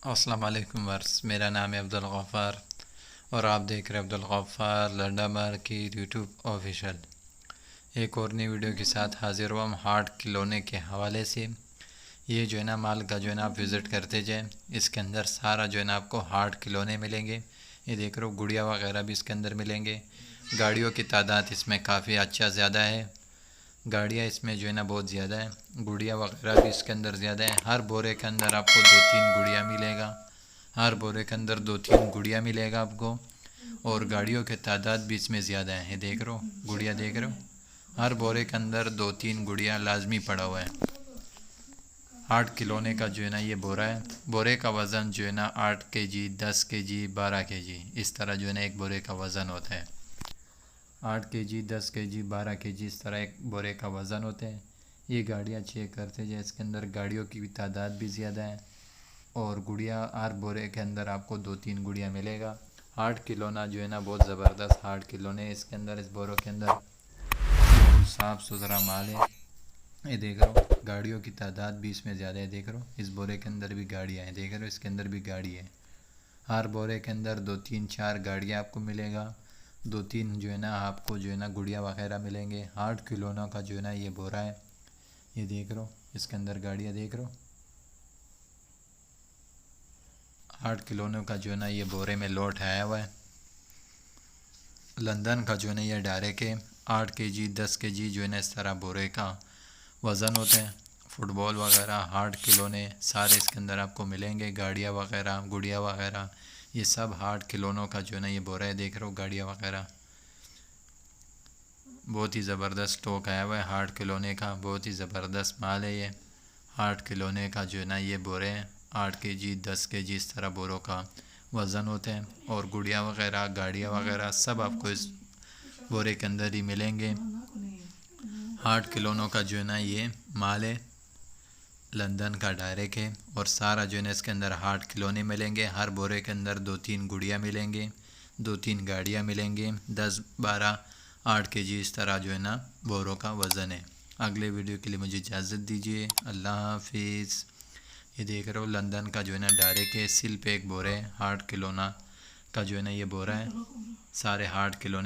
अस्सलाम वालेकुम वर्स, मेरा नाम है अब्दुल गफ़ार और आप देख रहे हैं Abdul Gaffar Landa market YouTube official. एक और नई वीडियो के साथ हाज़िर हुआ हम हार्ट खिलौने के हवाले से। ये जो है ना माल का जो है ना आप विज़िट करते जाएँ, इसके अंदर सारा जो है ना आपको हार्ट खिलौने मिलेंगे। ये देख रहे हो, गुड़िया वगैरह भी इसके अंदर मिलेंगे। गाड़ियों की तादाद इसमें काफ़ी अच्छा ज़्यादा है। गाड़ियाँ इसमें जो है ना बहुत ज़्यादा है। गुड़िया वगैरह भी इसके अंदर ज़्यादा है। हर बोरे के अंदर आपको 2-3 गुड़िया मिलेगा। हर बोरे के अंदर 2-3 गुड़िया मिलेगा आपको। और गाड़ियों की तादाद भी इसमें ज़्यादा है। ये देख रहे हो, गुड़िया देख रहे हो, हर बोरे के अंदर 2-3 गुड़िया लाजमी पड़ा हुआ है। 8 खिलौने का जो है ना ये बोरा है। बोरे का वज़न जो है ना 8 केजी, 10 केजी, 12 केजी, इस तरह जो है ना एक बोरे का वज़न होता है। 8 केजी, 10 केजी, 12 केजी, इस तरह एक बोरे का वज़न होता है। ये गाड़ियाँ चेक करते जाए, इसके अंदर गाड़ियों की भी तादाद भी ज़्यादा है। और गुड़िया हर बोरे के अंदर आपको 2-3 गुड़िया मिलेगा। 8 खिलौना जो है ना बहुत ज़बरदस्त 8 खिलौने इसके अंदर, इस बोरों के अंदर साफ़ सुथरा माल है। ये देख रहे हो, गाड़ियों की तादाद भी इसमें ज़्यादा है। देख रहे हो, इस बोरे के अंदर भी गाड़ियाँ हैं। देख रहे हो, इसके अंदर भी गाड़ी है। हर बोरे के अंदर 2-3-4 गाड़ियाँ आपको मिलेगा। 2-3 जो है ना आपको जो है ना गुड़िया वगैरह मिलेंगे। 8 खिलौनों का जो है ना ये बोरा है। ये देख रहे हो, इसके अंदर गाड़ियाँ देख रहे हो। 8 खिलौनों का जो है ना ये बोरे में लोट आया हुआ है। लंदन का जो है ना ये डायरेक्ट है। 8 केजी, 10 केजी जो है ना इस तरह बोरे का वज़न होते हैं। फुटबॉल वगैरह 8 खिलौने सारे इसके अंदर आपको मिलेंगे। गाड़ियाँ वगैरह, गुड़िया वगैरह, ये सब 8 खिलौनों का जो है ना ये बोरा है। देख रहे हो, गाड़ियाँ वगैरह बहुत ही ज़बरदस्त स्टॉक आया हुआ है। 8 खिलौने का बहुत ही ज़बरदस्त माल है ये। 8 खिलौने का जो है ना ये बोरे हैं। 8 केजी, 10 केजी, इस तरह बोरों का वज़न होते हैं। और गुड़िया वगैरह, गाड़ियाँ वगैरह सब आपको इस बोरे के अंदर ही मिलेंगे। 8 खिलौनों का जो है ना ये माल है, लंदन का डायरेक्ट है। और सारा जो है ना इसके अंदर 8 खिलौने मिलेंगे। हर बोरे के अंदर 2-3 गुड़िया मिलेंगे, 2-3 गाड़ियाँ मिलेंगी। 10-12 8 केजी इस तरह जो है ना बोरों का वज़न है। अगले वीडियो के लिए मुझे इजाज़त दीजिए। अल्लाह हाफिज़। ये देख रहे हो, लंदन का जो है ना डायरेक्ट है। सिल पे एक बोरे 8 खिलौना का जो है ना ये बोरा है। सारे 8 खिलौने